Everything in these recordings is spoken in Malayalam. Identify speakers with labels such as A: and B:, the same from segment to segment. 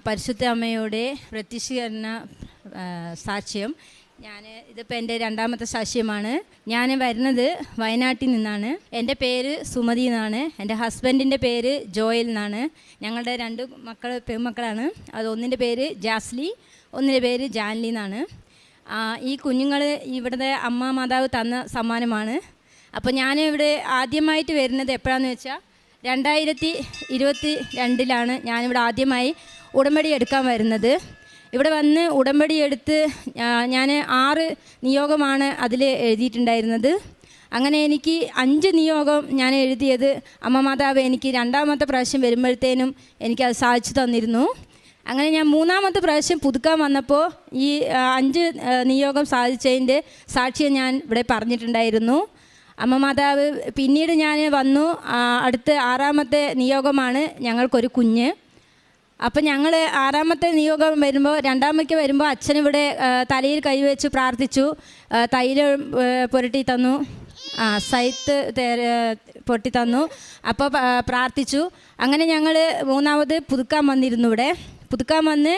A: പരിശുദ്ധ അമ്മയുടെ പ്രത്യക്ഷീകരണ സാക്ഷ്യം. ഇതിപ്പോൾ എൻ്റെ രണ്ടാമത്തെ സാക്ഷ്യമാണ്. ഞാൻ വരുന്നത് വയനാട്ടിൽ നിന്നാണ്. എൻ്റെ പേര് സുമതി എന്നാണ്. എൻ്റെ ഹസ്ബൻഡിൻ്റെ പേര് ജോയൽ എന്നാണ്. ഞങ്ങളുടെ 2 പെൺമക്കളാണ്. അത് ഒന്നിൻ്റെ പേര് ജാസ്ലി, ഒന്നിൻ്റെ പേര് ജാൻലി എന്നാണ്. ഈ കുഞ്ഞുങ്ങൾ ഇവിടുത്തെ അമ്മ മാതാവ് തന്ന സമ്മാനമാണ്. അപ്പോൾ ഞാൻ ഇവിടെ ആദ്യമായിട്ട് വരുന്നത് എപ്പോഴാണെന്ന് വെച്ചാൽ 2022 ഞാനിവിടെ ആദ്യമായി ഉടമ്പടി എടുക്കാൻ വരുന്നത്. ഇവിടെ വന്ന് ഉടമ്പടി എടുത്ത് ഞാൻ 6 നിയോഗമാണ് അതിൽ എഴുതിയിട്ടുണ്ടായിരുന്നത്. അങ്ങനെ എനിക്ക് 5 നിയോഗം ഞാൻ എഴുതിയത് അമ്മ മാതാവ് എനിക്ക് 2ാമത്തെ പ്രാവശ്യം വരുമ്പോഴത്തേനും എനിക്കത് സാധിച്ചു തന്നിരുന്നു. അങ്ങനെ ഞാൻ 3ാമത്തെ പ്രാവശ്യം പുതുക്കാൻ വന്നപ്പോൾ ഈ 5 നിയോഗം സാധിച്ചതിൻ്റെ സാക്ഷ്യം ഞാൻ ഇവിടെ പറഞ്ഞിട്ടുണ്ടായിരുന്നു. അമ്മ മാതാവ് പിന്നീട് ഞാൻ വന്നു. അടുത്ത 6ാമത്തെ നിയോഗമാണ് ഞങ്ങൾക്കൊരു കുഞ്ഞ്. അപ്പം ഞങ്ങൾ 6ാമത്തെ നിയോഗം വരുമ്പോൾ 2ാമയ്ക്ക് വരുമ്പോൾ അച്ഛനിവിടെ തലയിൽ കൈവച്ച് പ്രാർത്ഥിച്ചു. തൈലം പുരട്ടി തന്നു, സൈത്ത് പൊട്ടി തന്നു. അപ്പോൾ പ്രാർത്ഥിച്ചു. അങ്ങനെ ഞങ്ങൾ 3ാമത് പുതുക്കാൻ വന്നിരുന്നു. പുതുക്കാൻ വന്ന്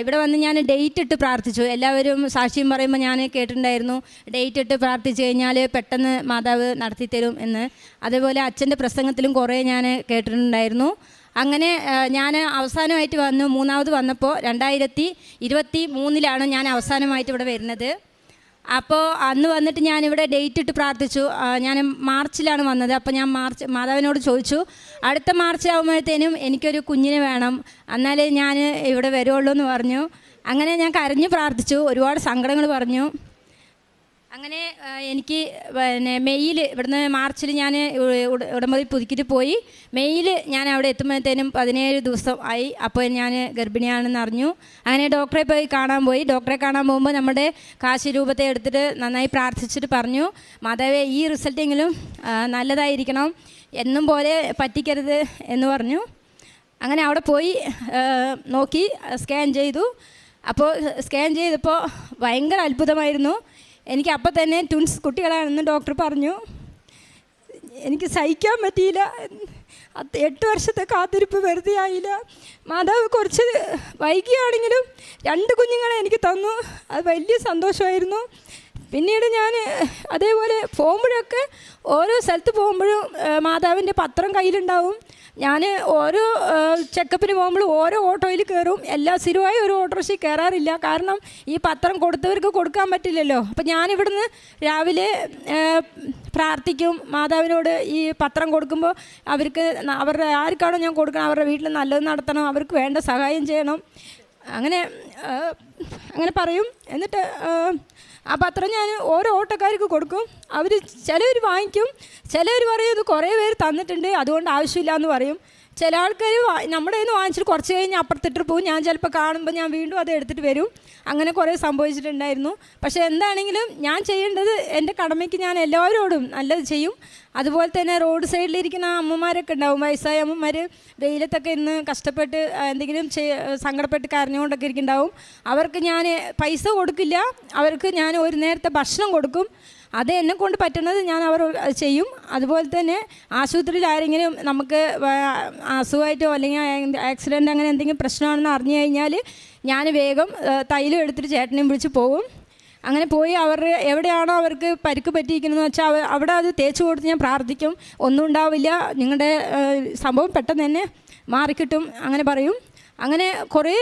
A: ഇവിടെ വന്ന് ഞാൻ ഡേറ്റ് ഇട്ട് പ്രാർത്ഥിച്ചു. എല്ലാവരും സാക്ഷ്യം പറയുമ്പോൾ ഞാൻ കേട്ടിട്ടുണ്ടായിരുന്നു, ഡേറ്റ് ഇട്ട് പ്രാർത്ഥിച്ചു കഴിഞ്ഞാൽ പെട്ടെന്ന് മാതാവ് നടത്തിത്തരും എന്ന്. അതേപോലെ അച്ഛൻ്റെ പ്രസംഗത്തിലും കുറേ ഞാൻ കേട്ടിട്ടുണ്ടായിരുന്നു. അങ്ങനെ ഞാൻ അവസാനമായിട്ട് വന്നു. 3ാമത് വന്നപ്പോൾ 2023 ഞാൻ അവസാനമായിട്ട് ഇവിടെ വരുന്നത്. അപ്പോൾ അന്ന് വന്നിട്ട് ഞാനിവിടെ ഡേറ്റ് ഇട്ട് പ്രാർത്ഥിച്ചു. ഞാൻ മാർച്ചിലാണ് വന്നത്. അപ്പോൾ ഞാൻ മാതാവിനോട് ചോദിച്ചു, അടുത്ത മാർച്ച് ആകുമ്പോഴത്തേനും എനിക്കൊരു കുഞ്ഞിനെ വേണം, എന്നാലേ ഞാൻ ഇവിടെ വരുള്ളൂ എന്ന് പറഞ്ഞു. അങ്ങനെ ഞാൻ കരഞ്ഞ് പ്രാർത്ഥിച്ചു, ഒരുപാട് സങ്കടങ്ങൾ പറഞ്ഞു. അങ്ങനെ എനിക്ക് മെയ്യിൽ ഇവിടുന്ന് മാർച്ചിൽ ഞാൻ ഉടമ്പടി പുതുക്കിയിട്ട് പോയി. മെയ്യിൽ ഞാൻ അവിടെ എത്തുമ്പോഴത്തേനും 17 ദിവസം ആയി. അപ്പോൾ ഞാൻ ഗർഭിണിയാണെന്ന് അറിഞ്ഞു. അങ്ങനെ ഡോക്ടറെ പോയി ഡോക്ടറെ കാണാൻ പോകുമ്പോൾ നമ്മുടെ കാശി രൂപത്തെ എടുത്തിട്ട് നന്നായി പ്രാർത്ഥിച്ചിട്ട് പറഞ്ഞു, മാതാവേ ഈ റിസൾട്ടെങ്കിലും നല്ലതായിരിക്കണം, എന്നും പോലെ പറ്റിക്കരുത് എന്ന് പറഞ്ഞു. അങ്ങനെ അവിടെ പോയി നോക്കി സ്കാൻ ചെയ്തു. അപ്പോൾ സ്കാൻ ചെയ്തപ്പോൾ ഭയങ്കര അത്ഭുതമായിരുന്നു. എനിക്ക് അപ്പം തന്നെ ട്വിൻസ് കുട്ടികളാണെന്ന് ഡോക്ടർ പറഞ്ഞു. എനിക്ക് സഹിക്കാൻ പറ്റിയില്ല. 8 വർഷത്തെ കാത്തിരിപ്പ് വെറുതെ ആയില്ല. മാതാവ് കുറച്ച് വൈകിയാണെങ്കിലും 2 കുഞ്ഞുങ്ങളെ എനിക്ക് തന്നു. അത് വലിയ സന്തോഷമായിരുന്നു. പിന്നീട് ഞാൻ അതേപോലെ പോകുമ്പോഴൊക്കെ ഓരോ സ്ഥലത്ത് പോകുമ്പോഴും മാതാവിൻ്റെ പത്രം കയ്യിലുണ്ടാവും. ഞാൻ ഓരോ ചെക്കപ്പിന് പോകുമ്പോഴും ഓരോ ഓട്ടോയിൽ കയറും. സ്ഥിരമായി ഒരു ഓട്ടോറിക്ഷയിൽ കയറാറില്ല. കാരണം ഈ പത്രം കൊടുത്തവർക്ക് കൊടുക്കാൻ പറ്റില്ലല്ലോ. അപ്പം ഞാനിവിടുന്ന് രാവിലെ പ്രാർത്ഥിക്കും മാതാവിനോട്. ഈ പത്രം കൊടുക്കുമ്പോൾ അവരുടെ ആർക്കാണോ ഞാൻ കൊടുക്കണം അവരുടെ വീട്ടിൽ നല്ലത് നടത്തണം, അവർക്ക് വേണ്ട സഹായം ചെയ്യണം, അങ്ങനെ പറയും. എന്നിട്ട് ആ പത്രം ഞാൻ ഓരോ ഓട്ടോക്കാർക്ക് കൊടുക്കും. ചിലവർ വാങ്ങിക്കും, ചിലവർ പറയും ഇത് കുറേ പേര് തന്നിട്ടുണ്ട് അതുകൊണ്ട് ആവശ്യമില്ല എന്ന് പറയും. ചില ആൾക്കാർ നമ്മുടെ കയ്യിൽ നിന്ന് വാങ്ങിച്ചിട്ട് കുറച്ച് കഴിഞ്ഞ് അപ്പുറത്തിട്ട് പോകും. ഞാൻ ചിലപ്പോൾ കാണുമ്പോൾ ഞാൻ വീണ്ടും അത് എടുത്തിട്ട് വരും. അങ്ങനെ കുറേ സംഭവിച്ചിട്ടുണ്ടായിരുന്നു. പക്ഷേ എന്താണെങ്കിലും ഞാൻ ചെയ്യേണ്ടത് എൻ്റെ കടമയ്ക്ക് ഞാൻ എല്ലാവരോടും നല്ലത് ചെയ്യും. അതുപോലെ തന്നെ റോഡ് സൈഡിലിരിക്കുന്ന അമ്മമാരൊക്കെ ഉണ്ടാവും, വയസ്സായ അമ്മമാർ വെയിലത്തൊക്കെ ഇന്ന് കഷ്ടപ്പെട്ട് എന്തെങ്കിലും സങ്കടപ്പെട്ട് കരഞ്ഞുകൊണ്ടൊക്കെ ഇരിക്കുന്നുണ്ടാവും. അവർക്ക് ഞാൻ പൈസ കൊടുക്കില്ല, അവർക്ക് ഞാൻ ഒരു നേരത്തെ ഭക്ഷണം കൊടുക്കും. അത് എന്നെ കൊണ്ട് പറ്റുന്നത് ഞാൻ അവർ ചെയ്യും. അതുപോലെ തന്നെ ആശുപത്രിയിൽ ആരെങ്കിലും നമുക്ക് അസുഖമായിട്ടോ അല്ലെങ്കിൽ ആക്സിഡൻറ്റ് അങ്ങനെ എന്തെങ്കിലും പ്രശ്നമാണെന്ന് അറിഞ്ഞു കഴിഞ്ഞാൽ ഞാൻ വേഗം തൈലം എടുത്തിട്ട് ചേട്ടനെയും വിളിച്ച് പോകും. അങ്ങനെ പോയി എവിടെയാണോ അവർക്ക് പരിക്ക് പറ്റിയിരിക്കുന്നതെന്ന് വെച്ചാൽ അവിടെ അത് തേച്ച് കൊടുത്ത് ഞാൻ പ്രാർത്ഥിക്കും. ഒന്നും ഉണ്ടാവില്ല, നിങ്ങളുടെ സംഭവം പെട്ടെന്ന് തന്നെ മാറിക്കിട്ടും അങ്ങനെ പറയും. അങ്ങനെ കുറേ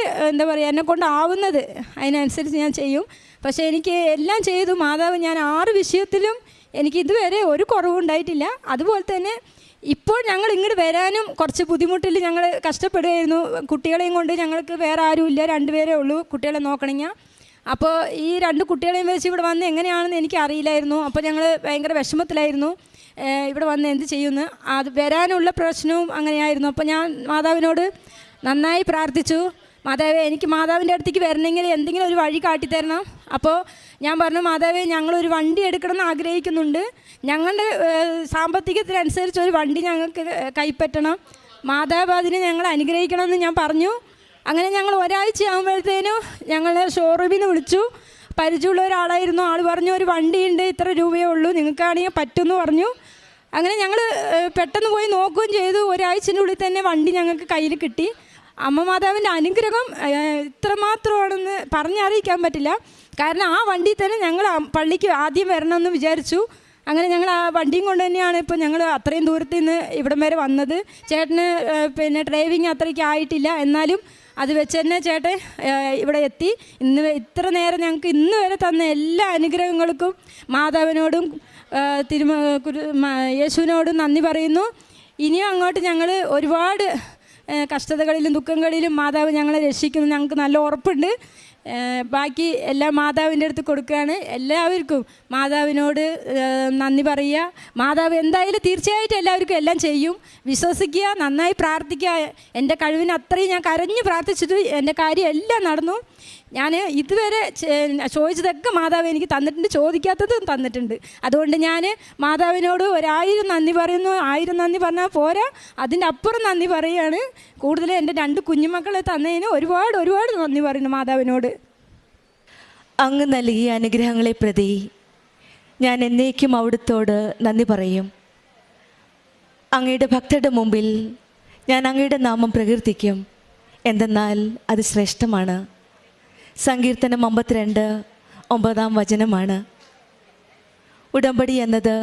A: എന്നെ കൊണ്ടാവുന്നത് അതിനനുസരിച്ച് ഞാൻ ചെയ്യും. പക്ഷേ എനിക്ക് എല്ലാം ചെയ്തു. മാതാവ് ഞാൻ 6 വിഷയത്തിലും എനിക്ക് ഇതുവരെ ഒരു കുറവുണ്ടായിട്ടില്ല. അതുപോലെ തന്നെ ഇപ്പോൾ ഞങ്ങൾ ഇങ്ങോട്ട് വരാനും കുറച്ച് ബുദ്ധിമുട്ടിൽ ഞങ്ങൾ കഷ്ടപ്പെടുകയായിരുന്നു. കുട്ടികളെയും കൊണ്ട് ഞങ്ങൾക്ക് വേറെ ആരുമില്ല, 2 പേരേ ഉള്ളൂ കുട്ടികളെ നോക്കണമെങ്കിൽ. അപ്പോൾ ഈ 2 കുട്ടികളെയും വെച്ച് ഇവിടെ വന്ന് എങ്ങനെയാണെന്ന് എനിക്ക് അറിയില്ലായിരുന്നു. അപ്പോൾ ഞങ്ങൾ ഭയങ്കര വിഷമത്തിലായിരുന്നു ഇവിടെ വന്ന് എന്ത് ചെയ്യുമെന്ന്. അത് വരാനുള്ള പ്രശ്നവും അങ്ങനെയായിരുന്നു. അപ്പോൾ ഞാൻ മാതാവിനോട് നന്നായി പ്രാർത്ഥിച്ചു, മാതാവേ എനിക്ക് മാതാവിൻ്റെ അടുത്തേക്ക് വരണമെങ്കിൽ എന്തെങ്കിലും ഒരു വഴി കാട്ടിത്തരണം. അപ്പോൾ ഞാൻ പറഞ്ഞു, മാതാവേ ഞങ്ങളൊരു വണ്ടി എടുക്കണമെന്ന് ആഗ്രഹിക്കുന്നുണ്ട്, ഞങ്ങളുടെ സാമ്പത്തികത്തിനനുസരിച്ച് ഒരു വണ്ടി ഞങ്ങൾക്ക് കൈപ്പറ്റണം, മാതാവ് അതിനെ ഞങ്ങൾ അനുഗ്രഹിക്കണമെന്ന് ഞാൻ പറഞ്ഞു. അങ്ങനെ ഞങ്ങൾ ഒരാഴ്ച ആകുമ്പോഴത്തേനും ഞങ്ങൾ ഷോറൂമിൽ നിന്ന് വിളിച്ചു. പരിചയമുള്ള ഒരാളായിരുന്നു. ആൾ പറഞ്ഞു ഒരു വണ്ടിയുണ്ട്, ഇത്ര രൂപയേ ഉള്ളൂ, നിങ്ങൾക്കാണെങ്കിൽ പറ്റുമെന്ന് പറഞ്ഞു. അങ്ങനെ ഞങ്ങൾ പെട്ടെന്ന് പോയി നോക്കുകയും ചെയ്തു. ഒരാഴ്ചൻ്റെ ഉള്ളിൽ തന്നെ വണ്ടി ഞങ്ങൾക്ക് കയ്യിൽ കിട്ടി. അമ്മ മാതാവിൻ്റെ അനുഗ്രഹം ഇത്രമാത്രമാണെന്ന് പറഞ്ഞറിയിക്കാൻ പറ്റില്ല. കാരണം ആ വണ്ടിയിൽ തന്നെ ഞങ്ങൾ പള്ളിക്ക് ആദ്യം വരണമെന്ന് വിചാരിച്ചു. അങ്ങനെ ഞങ്ങൾ ആ വണ്ടിയും കൊണ്ട് തന്നെയാണ് ഇപ്പോൾ ഞങ്ങൾ അത്രയും ദൂരത്തിൽ നിന്ന് ഇവിടം വരെ വന്നത്. ചേട്ടന് പിന്നെ ഡ്രൈവിങ് അത്രയ്ക്ക് ആയിട്ടില്ല, എന്നാലും അത് വെച്ച് തന്നെ ചേട്ടൻ ഇവിടെ എത്തി. ഇത്ര നേരം ഞങ്ങൾക്ക് ഇന്ന് വരെ തന്ന എല്ലാ അനുഗ്രഹങ്ങൾക്കും മാതാവിനോടും യേശുവിനോടും നന്ദി പറയുന്നു. ഇനിയും അങ്ങോട്ട് ഞങ്ങൾ ഒരുപാട് കഷ്ടതകളിലും ദുഃഖങ്ങളിലും മാതാവ് ഞങ്ങളെ രക്ഷിക്കുന്നു, ഞങ്ങൾക്ക് നല്ല ഉറപ്പുണ്ട്. ബാക്കി എല്ലാം മാതാവിൻ്റെ അടുത്ത് കൊടുക്കുകയാണ്. എല്ലാവർക്കും മാതാവിനോട് നന്ദി പറയുക. മാതാവ് എന്തായാലും തീർച്ചയായിട്ടും എല്ലാവർക്കും എല്ലാം ചെയ്യും. വിശ്വസിക്കുക, നന്നായി പ്രാർത്ഥിക്കുക. എൻ്റെ കഴിവിന് അത്രയും ഞാൻ കരഞ്ഞ് പ്രാർത്ഥിച്ചിട്ട് എൻ്റെ കാര്യം എല്ലാം നടന്നു. ഞാൻ ഇതുവരെ ചോദിച്ചതൊക്കെ മാതാവ് എനിക്ക് തന്നിട്ടുണ്ട്, ചോദിക്കാത്തതും തന്നിട്ടുണ്ട്. അതുകൊണ്ട് ഞാൻ മാതാവിനോട് 1000 നന്ദി പറയുന്നു. 1000 നന്ദി പറഞ്ഞാൽ പോരാ, അതിൻ്റെ അപ്പുറം നന്ദി പറയുകയാണ്. കൂടുതൽ എൻ്റെ 2 കുഞ്ഞുമക്കളെ തന്നതിന് ഒരുപാട് ഒരുപാട് നന്ദി പറയുന്നു മാതാവിനോട്.
B: അങ്ങ് നൽകിയ അനുഗ്രഹങ്ങളെ പ്രതി ഞാൻ എന്നേക്കും അവിടുത്തോട് നന്ദി പറയും. അങ്ങയുടെ ഭക്തരുടെ മുമ്പിൽ ഞാൻ അങ്ങയുടെ നാമം പ്രകീർത്തിക്കും, എന്തെന്നാൽ അത് ശ്രേഷ്ഠമാണ്. സങ്കീർത്തനം 52:9 ഉടമ്പടി എന്നത്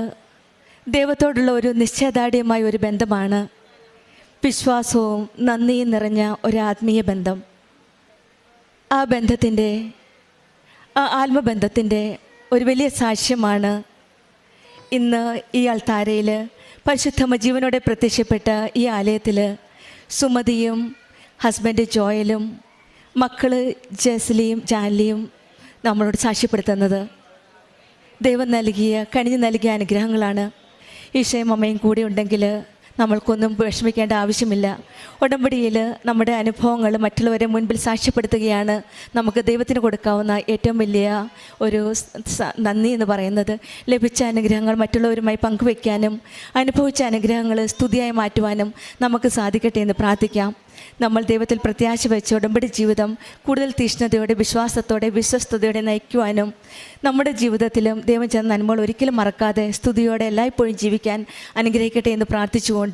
B: ദൈവത്തോടുള്ള ഒരു നിശ്ചയദാർഢ്യമായ ഒരു ബന്ധമാണ്. വിശ്വാസവും നന്ദിയും നിറഞ്ഞ ഒരു ആത്മീയ ബന്ധം. ആ ബന്ധത്തിൻ്റെ, ആ ആത്മബന്ധത്തിൻ്റെ ഒരു വലിയ സാക്ഷ്യമാണ് ഇന്ന് ഈ അൾത്താരയിൽ പരിശുദ്ധ ജീവനോടെ പ്രത്യക്ഷപ്പെട്ട ഈ ആലയത്തിൽ സുമതിയും ഹസ്ബൻഡ് ജോയലും മക്കൾ ജെസ്ലിയും ജാൻലിയും നമ്മളോട് സാക്ഷ്യപ്പെടുത്തുന്നത്. ദൈവം നൽകിയ, കനിഞ്ഞു നൽകിയ അനുഗ്രഹങ്ങളാണ്. ഈശോയും അമ്മയും കൂടെ ഉണ്ടെങ്കിൽ നമ്മൾക്കൊന്നും വിഷമിക്കേണ്ട ആവശ്യമില്ല. ഉടമ്പടിയിൽ നമ്മുടെ അനുഭവങ്ങൾ മറ്റുള്ളവരെ മുൻപിൽ സാക്ഷ്യപ്പെടുത്തുകയാണ് നമുക്ക് ദൈവത്തിന് കൊടുക്കാവുന്ന ഏറ്റവും വലിയ ഒരു നന്ദി എന്ന് പറയുന്നത്. ലഭിച്ച അനുഗ്രഹങ്ങൾ മറ്റുള്ളവരുമായി പങ്കുവയ്ക്കാനും അനുഭവിച്ച അനുഗ്രഹങ്ങൾ സ്തുതിയായി മാറ്റുവാനും നമുക്ക് സാധിക്കട്ടെ എന്ന് പ്രാർത്ഥിക്കാം. നമ്മൾ ദൈവത്തിൽ പ്രത്യാശ വെച്ച് ഉടമ്പടി ജീവിതം കൂടുതൽ തീഷ്ണതയോടെ, വിശ്വാസത്തോടെ, വിശ്വസ്തയോടെ നയിക്കുവാനും നമ്മുടെ ജീവിതത്തിലും ദൈവം ചെന്ന നന്മകൾ ഒരിക്കലും മറക്കാതെ സ്തുതിയോടെ എല്ലായ്പ്പോഴും ജീവിക്കാൻ അനുഗ്രഹിക്കട്ടെ എന്ന് പ്രാർത്ഥിച്ചുകൊണ്ടും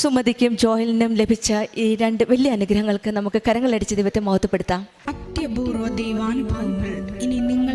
B: സുമതിക്കും ജോയലിനും ലഭിച്ച ഈ 2 വലിയ അനുഗ്രഹങ്ങൾക്ക് നമുക്ക് കരങ്ങളടിച്ച് ദൈവത്തെ മഹത്വപ്പെടുത്താം.
C: അത്യപൂർവ ദൈവാനുഭവങ്ങൾ